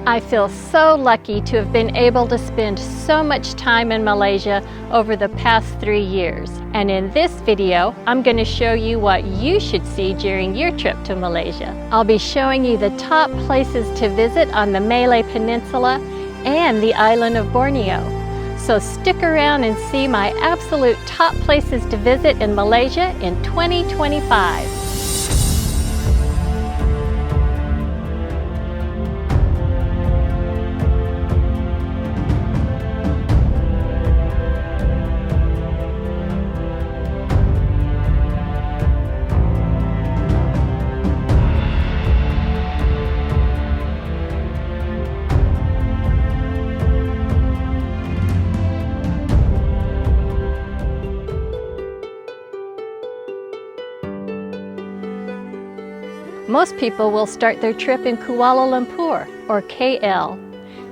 I feel so lucky to have been able to spend so much time in Malaysia over the past 3 years. And in this video, I'm going to show you what you should see during your trip to Malaysia. I'll be showing you the top places to visit on the Malay Peninsula and the island of Borneo. So stick around and see my absolute top places to visit in Malaysia in 2025. Most people will start their trip in Kuala Lumpur, or KL.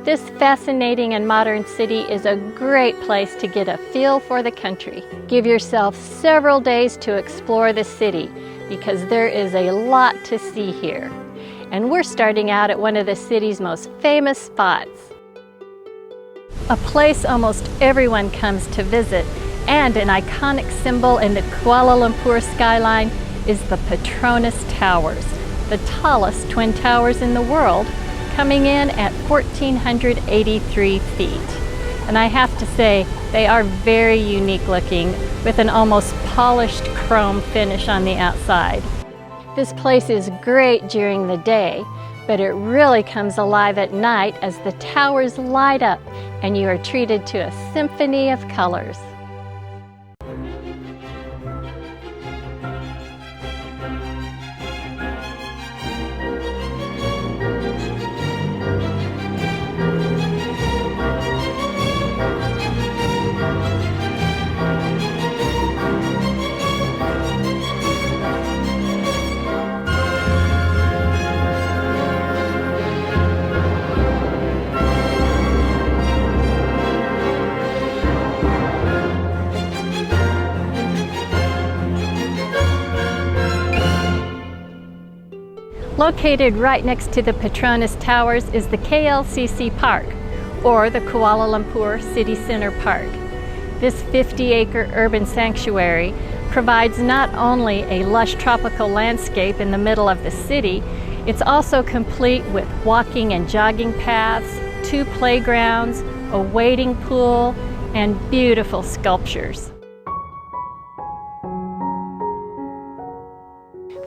This fascinating and modern city is a great place to get a feel for the country. Give yourself several days to explore the city because there is a lot to see here. And we're starting out at one of the city's most famous spots. A place almost everyone comes to visit, and an iconic symbol in the Kuala Lumpur skyline is the Petronas Towers, the tallest twin towers in the world, coming in at 1,483 feet. And I have to say, they are very unique looking, with an almost polished chrome finish on the outside. This place is great during the day, but it really comes alive at night as the towers light up and you are treated to a symphony of colors. Located right next to the Petronas Towers is the KLCC Park, or the Kuala Lumpur City Center Park. This 50-acre urban sanctuary provides not only a lush tropical landscape in the middle of the city, it's also complete with walking and jogging paths, 2 playgrounds, a wading pool, and beautiful sculptures.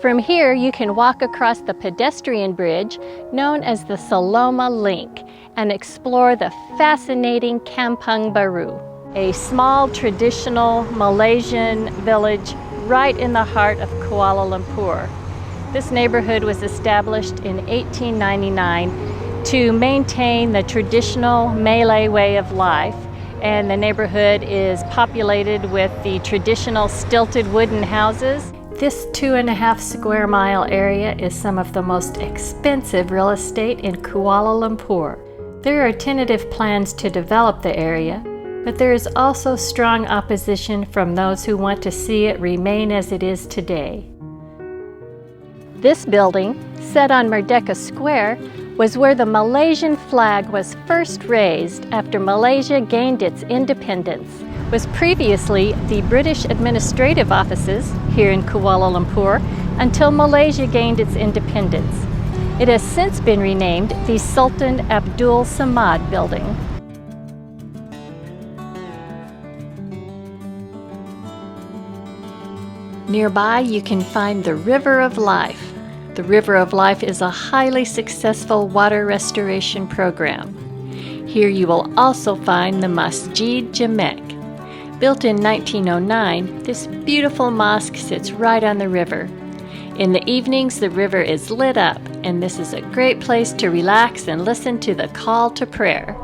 From here, you can walk across the pedestrian bridge known as the Saloma Link and explore the fascinating Kampung Baru, a small traditional Malaysian village right in the heart of Kuala Lumpur. This neighborhood was established in 1899 to maintain the traditional Malay way of life, and the neighborhood is populated with the traditional stilted wooden houses. This 2.5 square mile area is some of the most expensive real estate in Kuala Lumpur. There are tentative plans to develop the area, but there is also strong opposition from those who want to see it remain as it is today. This building, set on Merdeka Square, was where the Malaysian flag was first raised after Malaysia gained its independence. Was previously the British administrative offices here in Kuala Lumpur until Malaysia gained its independence. It has since been renamed the Sultan Abdul Samad Building. Nearby, you can find the River of Life. The River of Life is a highly successful water restoration program. Here you will also find the Masjid Jamek. Built in 1909, this beautiful mosque sits right on the river. In the evenings, the river is lit up, and this is a great place to relax and listen to the call to prayer.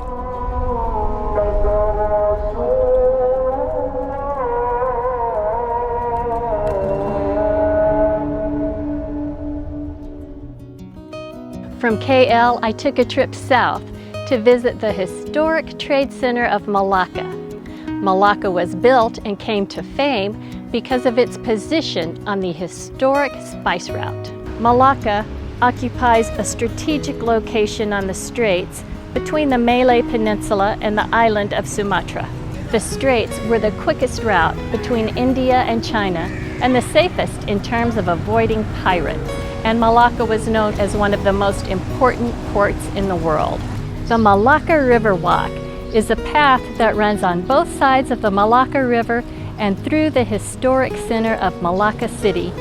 From KL, I took a trip south to visit the historic trade center of Malacca. Malacca was built and came to fame because of its position on the historic spice route. Malacca, occupies a strategic location on the straits between the Malay Peninsula and the island of Sumatra. The straits were the quickest route between India and China and the safest in terms of avoiding pirates, and Malacca was known as one of the most important ports in the world. The Malacca River Walk is a path that runs on both sides of the Malacca River and through the historic center of Malacca City.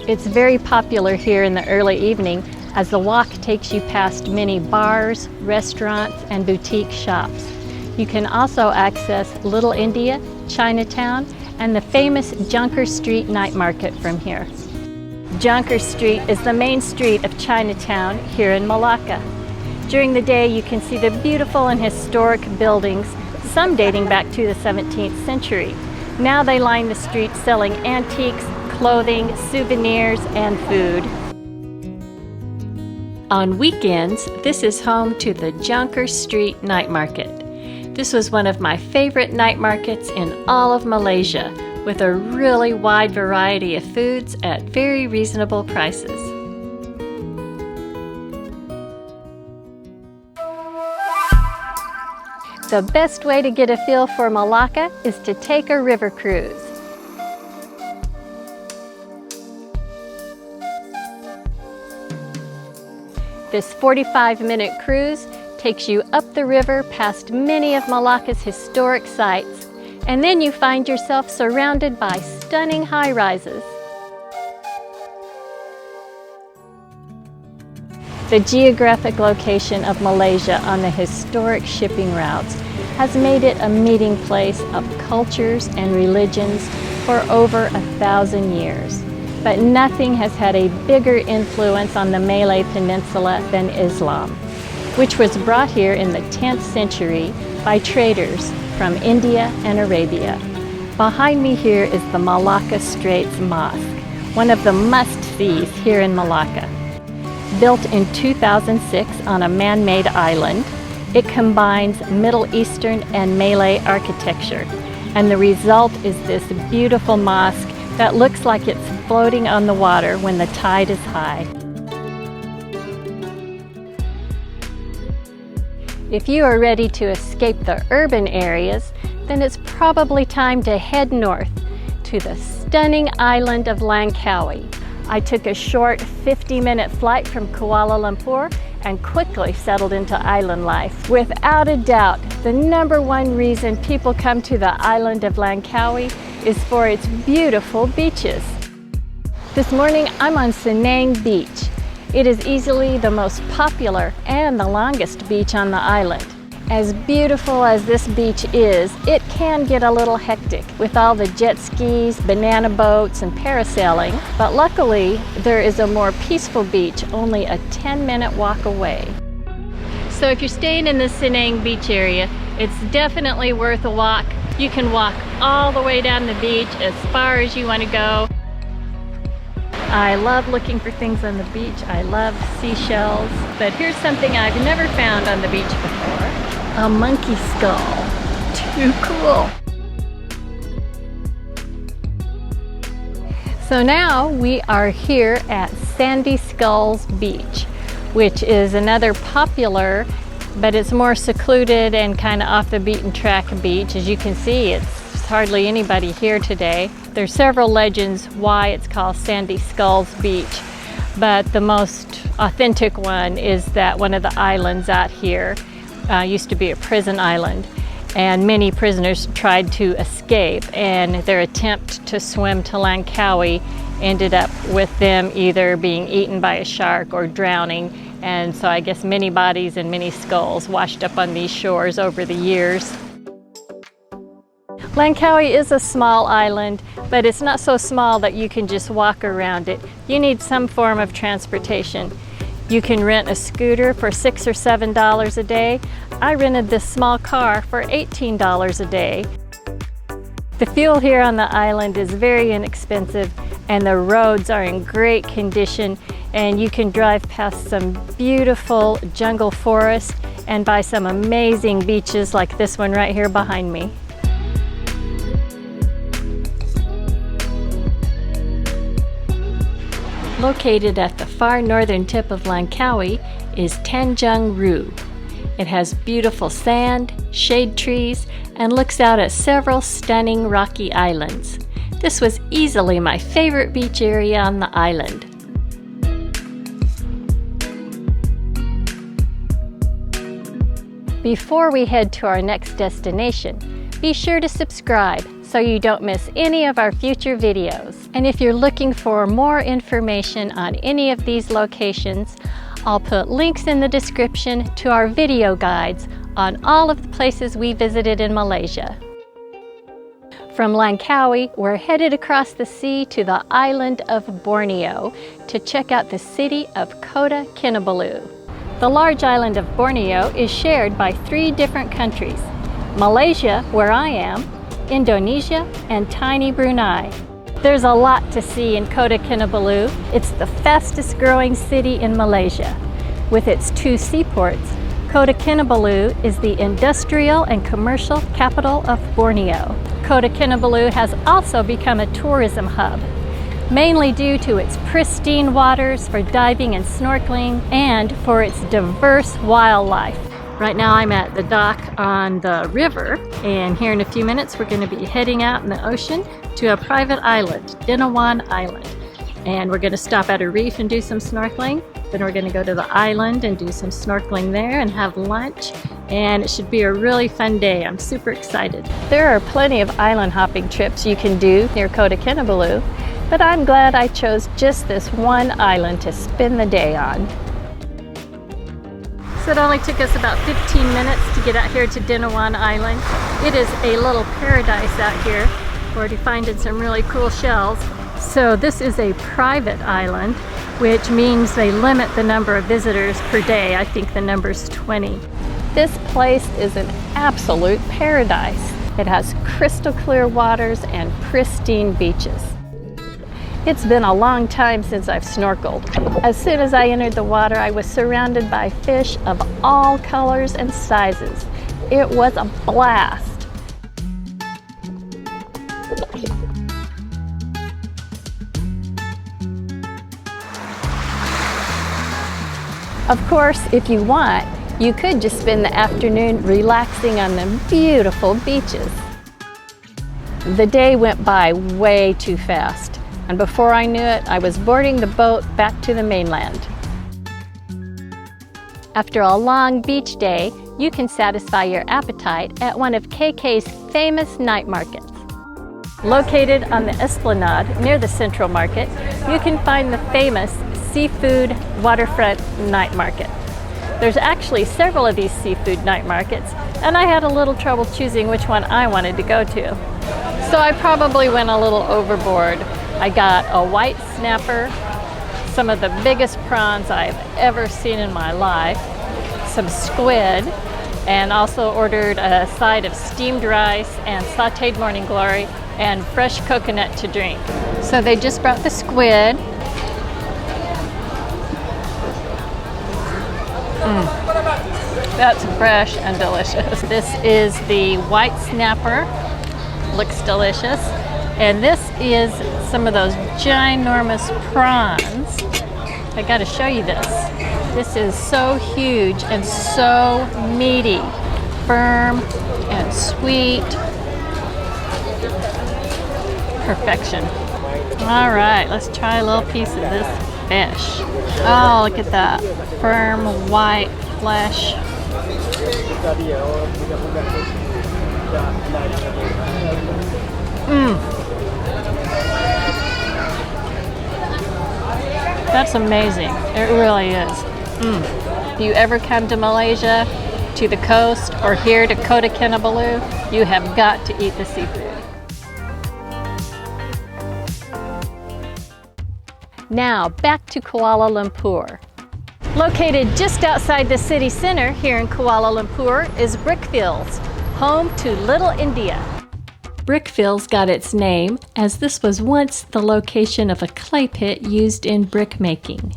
It's very popular here in the early evening as the walk takes you past many bars, restaurants, and boutique shops. You can also access Little India, Chinatown, and the famous Jonker Street night market from here. Jonker Street is the main street of Chinatown here in Malacca. During the day, you can see the beautiful and historic buildings, some dating back to the 17th century. Now they line the streets selling antiques, clothing, souvenirs, and food. On weekends, this is home to the Jonker Street Night Market. This was one of my favorite night markets in all of Malaysia, with a really wide variety of foods at very reasonable prices. The best way to get a feel for Malacca is to take a river cruise. This 45-minute cruise takes you up the river past many of Malacca's historic sites, and then you find yourself surrounded by stunning high-rises. The geographic location of Malaysia on the historic shipping routes has made it a meeting place of cultures and religions for over 1,000 years. But nothing has had a bigger influence on the Malay Peninsula than Islam, which was brought here in the 10th century by traders from India and Arabia. Behind me here is the Malacca Straits Mosque, one of the must-sees here in Malacca. Built in 2006 on a man-made island, it combines Middle Eastern and Malay architecture, and the result is this beautiful mosque that looks like it's floating on the water when the tide is high. If you are ready to escape the urban areas, then it's probably time to head north to the stunning island of Langkawi. I took a short 50-minute flight from Kuala Lumpur and quickly settled into island life. Without a doubt, the #1 reason people come to the island of Langkawi is for its beautiful beaches. This morning I'm on Cenang Beach. It is easily the most popular and the longest beach on the island. As beautiful as this beach is, it can get a little hectic with all the jet skis, banana boats, and parasailing, but luckily there is a more peaceful beach only a 10-minute walk away. So if you're staying in the Cenang Beach area, it's definitely worth a walk. You can walk all the way down the beach as far as you want to go. I love looking for things on the beach. I love seashells, but here's something I've never found on the beach before. A monkey skull. Too cool. So now we are here at Sandy Skulls Beach, which is another popular, but it's more secluded and kind of off the beaten track beach. As you can see, it's hardly anybody here today. There's several legends why it's called Sandy Skulls Beach, but the most authentic one is that one of the islands out here used to be a prison island, and many prisoners tried to escape, and their attempt to swim to Langkawi ended up with them either being eaten by a shark or drowning, and so I guess many bodies and many skulls washed up on these shores over the years. Langkawi is a small island, but it's not so small that you can just walk around it. You need some form of transportation. You can rent a scooter for $6 or $7 a day. I rented this small car for $18 a day. The fuel here on the island is very inexpensive, and the roads are in great condition, and you can drive past some beautiful jungle forest and by some amazing beaches like this one right here behind me. Located at the far northern tip of Langkawi is Tanjung Rhu. It has beautiful sand, shade trees, and looks out at several stunning rocky islands. This was easily my favorite beach area on the island. Before we head to our next destination, be sure to subscribe so you don't miss any of our future videos. And if you're looking for more information on any of these locations, I'll put links in the description to our video guides on all of the places we visited in Malaysia. From Langkawi, we're headed across the sea to the island of Borneo to check out the city of Kota Kinabalu. The large island of Borneo is shared by 3 different countries: Malaysia, where I am, Indonesia, and tiny Brunei. There's a lot to see in Kota Kinabalu. It's the fastest growing city in Malaysia. With its 2 seaports, Kota Kinabalu is the industrial and commercial capital of Borneo. Kota Kinabalu has also become a tourism hub, mainly due to its pristine waters for diving and snorkeling and for its diverse wildlife. Right now I'm at the dock on the river, and here in a few minutes we're going to be heading out in the ocean to a private island, Dinawan Island. And we're going to stop at a reef and do some snorkeling. Then we're going to go to the island and do some snorkeling there and have lunch. And it should be a really fun day. I'm super excited. There are plenty of island hopping trips you can do near Kota Kinabalu, but I'm glad I chose just this one island to spend the day on. So it only took us about 15 minutes to get out here to Dinawan Island. It is a little paradise out here. We're already finding some really cool shells. So this is a private island, which means they limit the number of visitors per day. I think the number's 20. This place is an absolute paradise. It has crystal clear waters and pristine beaches. It's been a long time since I've snorkeled. As soon as I entered the water, I was surrounded by fish of all colors and sizes. It was a blast. Of course, if you want, you could just spend the afternoon relaxing on the beautiful beaches. The day went by way too fast. And before I knew it, I was boarding the boat back to the mainland. After a long beach day, you can satisfy your appetite at one of KK's famous night markets. Located on the Esplanade near the Central Market, you can find the famous seafood waterfront night market. There's actually several of these seafood night markets, and I had a little trouble choosing which one I wanted to go to. So I probably went a little overboard. I got a white snapper, some of the biggest prawns I've ever seen in my life, some squid, and also ordered a side of steamed rice and sauteed morning glory and fresh coconut to drink. So they just brought the squid. That's fresh and delicious. This is the white snapper. Looks delicious. And this is some of those ginormous prawns. I gotta show you this. This is so huge and so meaty, firm and sweet. Perfection. All right, let's try a little piece of this fish. Oh, look at that. Firm, white flesh. That's amazing. It really is. If you ever come to Malaysia, to the coast, or here to Kota Kinabalu, you have got to eat the seafood. Now, back to Kuala Lumpur. Located just outside the city center here in Kuala Lumpur is Brickfields, home to Little India. Brickfields got its name as this was once the location of a clay pit used in brick making.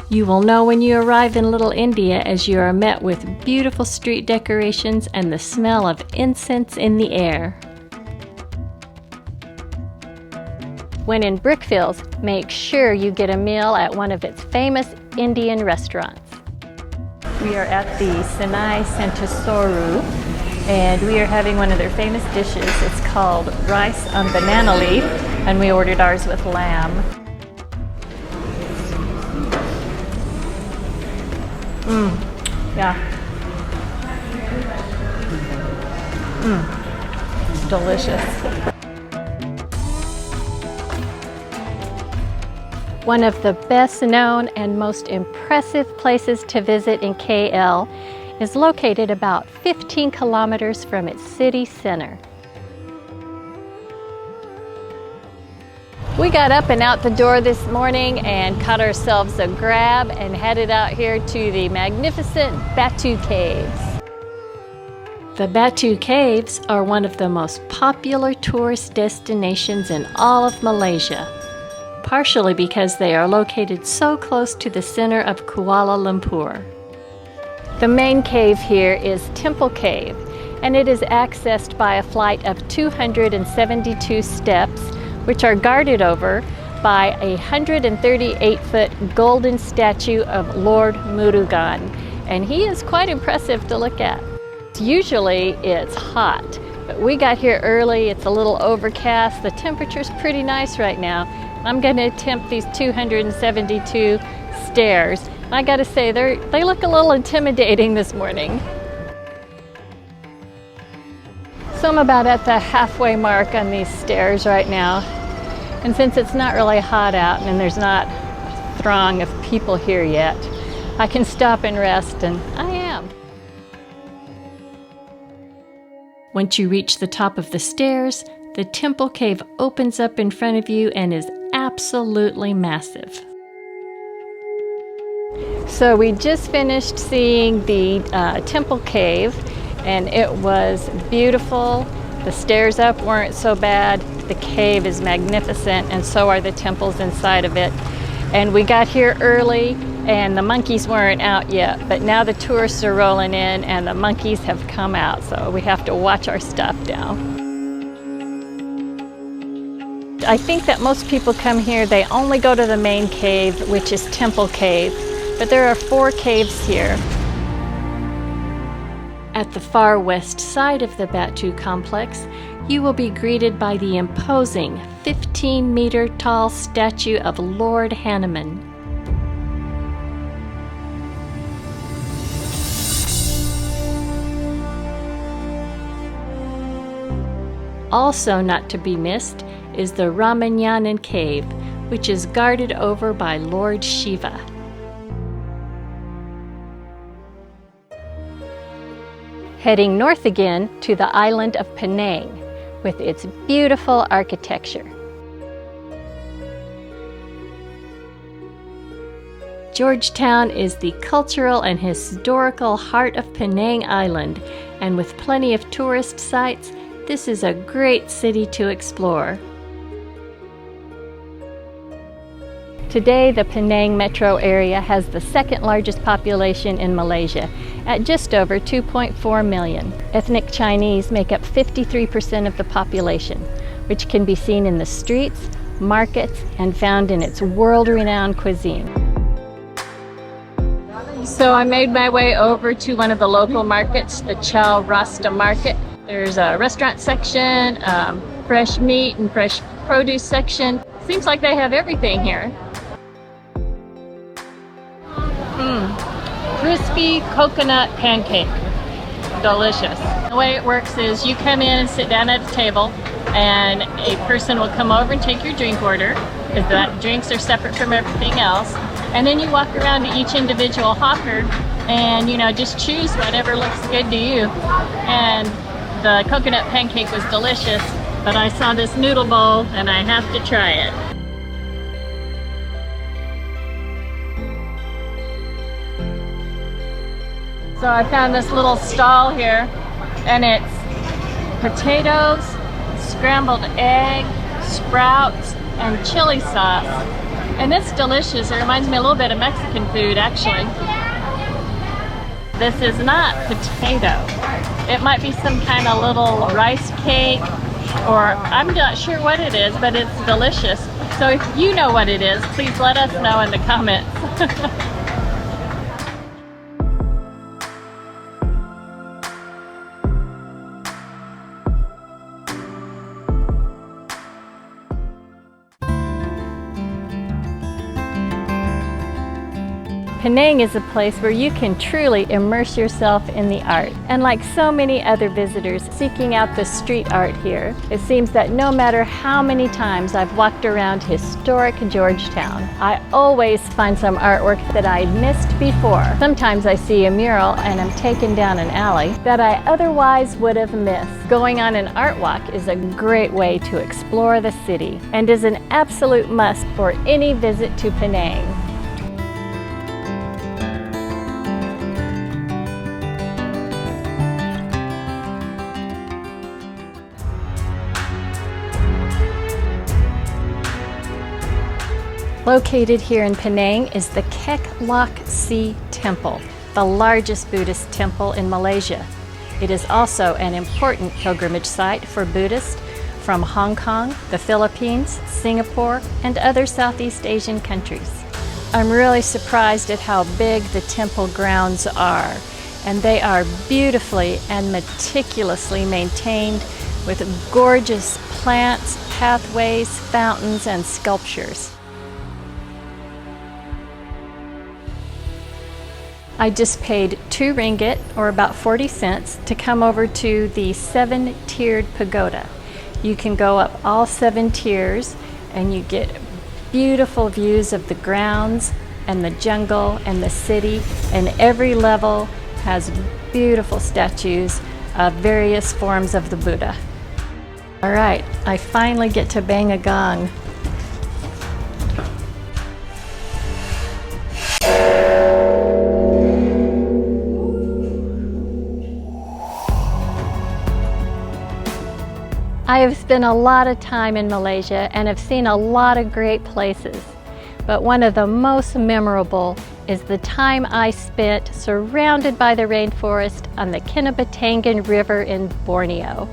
You will know when you arrive in Little India as you are met with beautiful street decorations and the smell of incense in the air. When in Brickfields, make sure you get a meal at one of its famous Indian restaurants. We are at the Senai Santosoru, and we are having one of their famous dishes. It's called rice on banana leaf, and we ordered ours with lamb. Yeah. Delicious. One of the best known and most impressive places to visit in KL is located about 15 kilometers from its city center. We got up and out the door this morning and caught ourselves a grab and headed out here to the magnificent Batu Caves. The Batu Caves are one of the most popular tourist destinations in all of Malaysia, partially because they are located so close to the center of Kuala Lumpur. The main cave here is Temple Cave, and it is accessed by a flight of 272 steps, which are guarded over by a 138-foot golden statue of Lord Murugan, and he is quite impressive to look at. Usually it's hot, but we got here early. It's a little overcast. The temperature's pretty nice right now. I'm going to attempt these 272 stairs. I got to say, they look a little intimidating this morning. So I'm about at the halfway mark on these stairs right now. And since it's not really hot out and there's not a throng of people here yet, I can stop and rest, and I am. Once you reach the top of the stairs, the temple cave opens up in front of you and is absolutely massive. So we just finished seeing the temple cave, and it was beautiful. The stairs up weren't so bad. The cave is magnificent, and so are the temples inside of it. And we got here early, and the monkeys weren't out yet, but now the tourists are rolling in and the monkeys have come out, so we have to watch our stuff now. I think that most people come here, they only go to the main cave, which is Temple Cave, but there are 4 caves here. At the far west side of the Batu complex, you will be greeted by the imposing 15-meter tall statue of Lord Hanuman. Also not to be missed is the Ramanyanan Cave, which is guarded over by Lord Shiva. Heading north again to the island of Penang with its beautiful architecture. Georgetown is the cultural and historical heart of Penang Island, and with plenty of tourist sites, this is a great city to explore. Today, the Penang metro area has the second largest population in Malaysia, at just over 2.4 million. Ethnic Chinese make up 53% of the population, which can be seen in the streets, markets, and found in its world-renowned cuisine. So I made my way over to one of the local markets, the Chow Rasta Market. There's a restaurant section, fresh meat and fresh produce section. Seems like they have everything here. Crispy coconut pancake. Delicious. The way it works is you come in and sit down at a table, and a person will come over and take your drink order, because the drinks are separate from everything else. And then you walk around to each individual hawker and, just choose whatever looks good to you. And the coconut pancake was delicious, but I saw this noodle bowl and I have to try it. So I found this little stall here, and it's potatoes, scrambled egg, sprouts, and chili sauce. And it's delicious. It reminds me a little bit of Mexican food, actually. This is not potato. It might be some kind of little rice cake, or I'm not sure what it is, but it's delicious. So if you know what it is, please let us know in the comments. Penang is a place where you can truly immerse yourself in the art. And like so many other visitors seeking out the street art here, it seems that no matter how many times I've walked around historic Georgetown, I always find some artwork that I'd missed before. Sometimes I see a mural and I'm taken down an alley that I otherwise would have missed. Going on an art walk is a great way to explore the city and is an absolute must for any visit to Penang. Located here in Penang is the KLCC Temple, the largest Buddhist temple in Malaysia. It is also an important pilgrimage site for Buddhists from Hong Kong, the Philippines, Singapore, and other Southeast Asian countries. I'm really surprised at how big the temple grounds are, and they are beautifully and meticulously maintained with gorgeous plants, pathways, fountains, and sculptures. I just paid 2 ringgit, or about 40 cents, to come over to the 7-tiered pagoda. You can go up all 7 tiers and you get beautiful views of the grounds and the jungle and the city, and every level has beautiful statues of various forms of the Buddha. All right, I finally get to bang a gong. I have spent a lot of time in Malaysia and have seen a lot of great places, but one of the most memorable is the time I spent surrounded by the rainforest on the Kinabatangkan River in Borneo.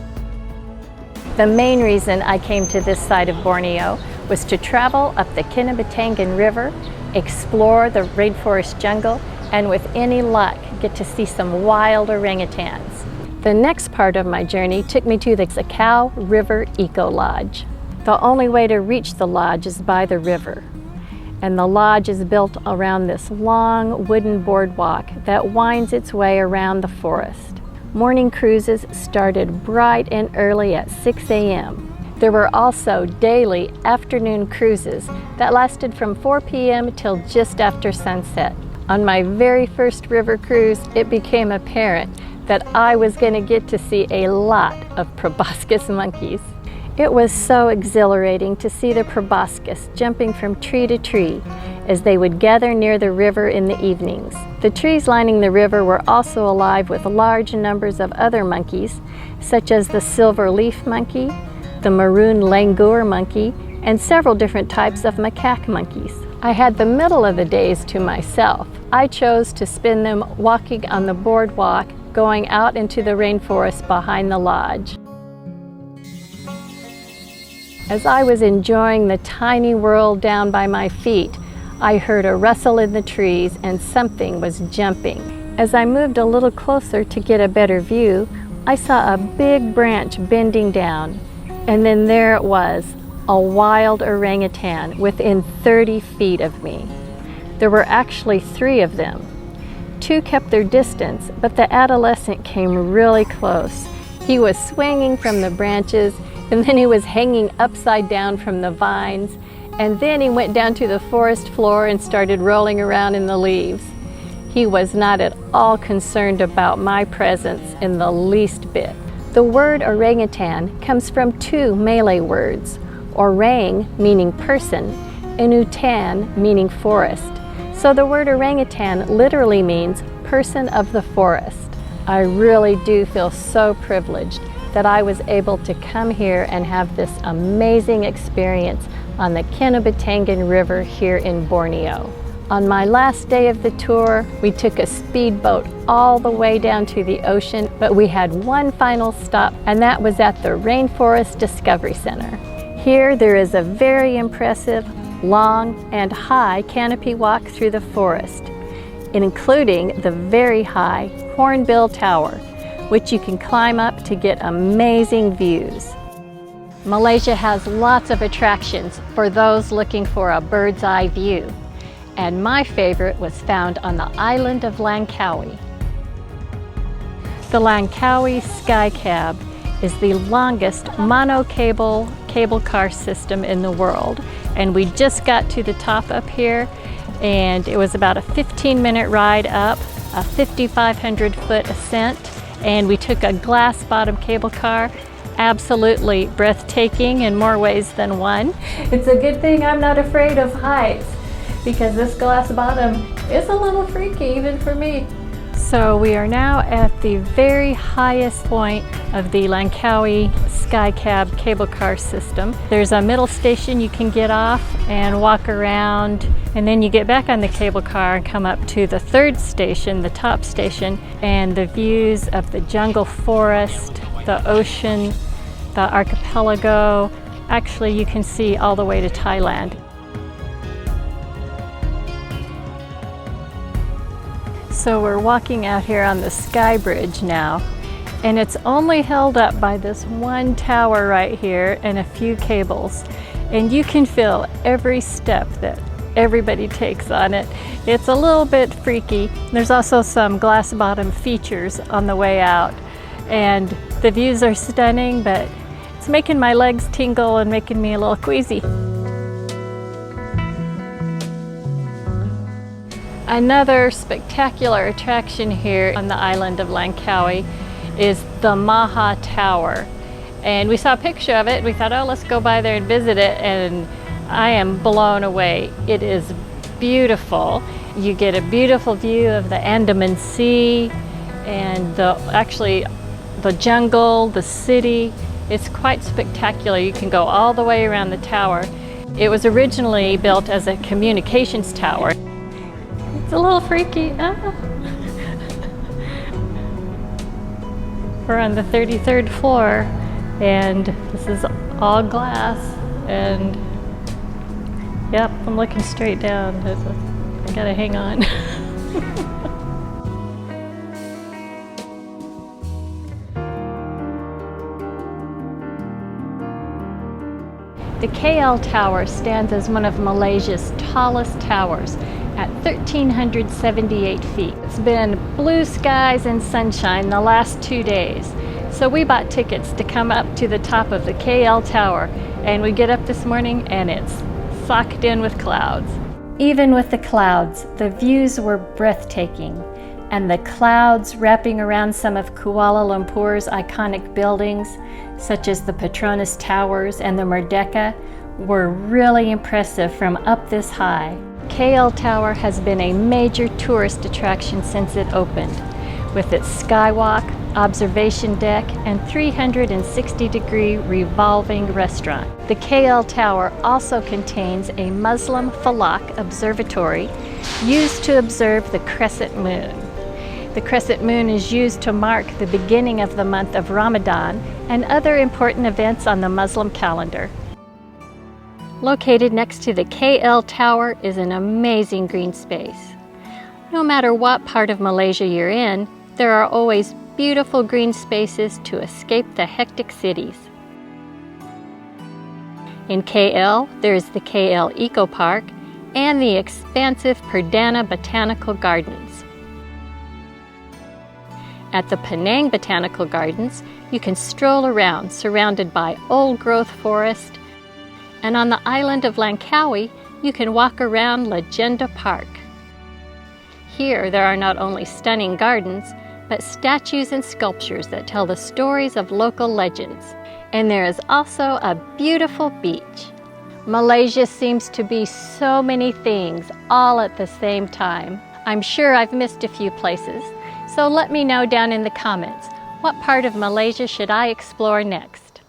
The main reason I came to this side of Borneo was to travel up the Kinabatangan River, explore the rainforest jungle, and with any luck, get to see some wild orangutans. The next part of my journey took me to the Sukau River Eco Lodge. The only way to reach the lodge is by the river, and the lodge is built around this long wooden boardwalk that winds its way around the forest. Morning cruises started bright and early at 6 a.m. There were also daily afternoon cruises that lasted from 4 p.m. till just after sunset. On my very first river cruise, it became apparent that I was going to get to see a lot of proboscis monkeys. It was so exhilarating to see the proboscis jumping from tree to tree as they would gather near the river in the evenings. The trees lining the river were also alive with large numbers of other monkeys, such as the silver leaf monkey, the maroon langur monkey, and several different types of macaque monkeys. I had the middle of the days to myself. I chose to spend them walking on the boardwalk, going out into the rainforest behind the lodge. As I was enjoying the tiny world down by my feet, I heard a rustle in the trees and something was jumping. As I moved a little closer to get a better view, I saw a big branch bending down, and then there it was, a wild orangutan within 30 feet of me. There were actually 3 of them. 2 kept their distance, but the adolescent came really close. He was swinging from the branches, and then he was hanging upside down from the vines, and then he went down to the forest floor and started rolling around in the leaves. He was not at all concerned about my presence in the least bit. The word orangutan comes from 2 Malay words, orang meaning person, and utan meaning forest. So the word orangutan literally means person of the forest. I really do feel so privileged that I was able to come here and have this amazing experience on the Kinabatangan River here in Borneo. On my last day of the tour, we took a speedboat all the way down to the ocean, but we had one final stop, and that was at the Rainforest Discovery Center. Here, there is a very impressive, long and high canopy walk through the forest, including the very high Hornbill Tower, which you can climb up to get amazing views. Malaysia has lots of attractions for those looking for a bird's eye view, and my favorite was found on the island of Langkawi. The Langkawi Sky Cab is the longest monocable cable car system in the world, and we just got to the top up here, and it was about a 15-minute ride up, a 5,500-foot ascent, and we took a glass-bottom cable car. Absolutely breathtaking in more ways than one. It's a good thing I'm not afraid of heights, because this glass bottom is a little freaky even for me. So we are now at the very highest point of the Langkawi Sky Cab cable car system. There's a middle station you can get off and walk around, and then you get back on the cable car and come up to the third station, the top station, and the views of the jungle forest, the ocean, the archipelago. Actually, you can see all the way to Thailand. So we're walking out here on the Sky Bridge now, and it's only held up by this one tower right here and a few cables, and you can feel every step that everybody takes on it. It's a little bit freaky. There's also some glass bottom features on the way out, and the views are stunning, but it's making my legs tingle and making me a little queasy. Another spectacular attraction here on the island of Langkawi is the Maha Tower. And we saw a picture of it. We thought, oh, let's go by there and visit it. And I am blown away. It is beautiful. You get a beautiful view of the Andaman Sea and actually the jungle, the city. It's quite spectacular. You can go all the way around the tower. It was originally built as a communications tower. It's a little freaky. We're on the 33rd floor, and this is all glass, and yep, I'm looking straight down. I gotta hang on. The KL Tower stands as one of Malaysia's tallest towers at 1,378 feet. It's been blue skies and sunshine the last 2 days. So we bought tickets to come up to the top of the KL Tower, and we get up this morning and it's socked in with clouds. Even with the clouds, the views were breathtaking, and the clouds wrapping around some of Kuala Lumpur's iconic buildings, such as the Petronas Towers and the Merdeka, were really impressive from up this high. KL Tower has been a major tourist attraction since it opened, with its skywalk, observation deck, and 360-degree revolving restaurant. The KL Tower also contains a Muslim Falak observatory used to observe the crescent moon. The crescent moon is used to mark the beginning of the month of Ramadan and other important events on the Muslim calendar. Located next to the KL Tower is an amazing green space. No matter what part of Malaysia you're in, there are always beautiful green spaces to escape the hectic cities. In KL, there is the KL Eco Park and the expansive Perdana Botanical Gardens. At the Penang Botanical Gardens, you can stroll around surrounded by old-growth forest, and on the island of Langkawi, you can walk around Legenda Park. Here, there are not only stunning gardens, but statues and sculptures that tell the stories of local legends. And there is also a beautiful beach. Malaysia seems to be so many things all at the same time. I'm sure I've missed a few places, so let me know down in the comments, what part of Malaysia should I explore next?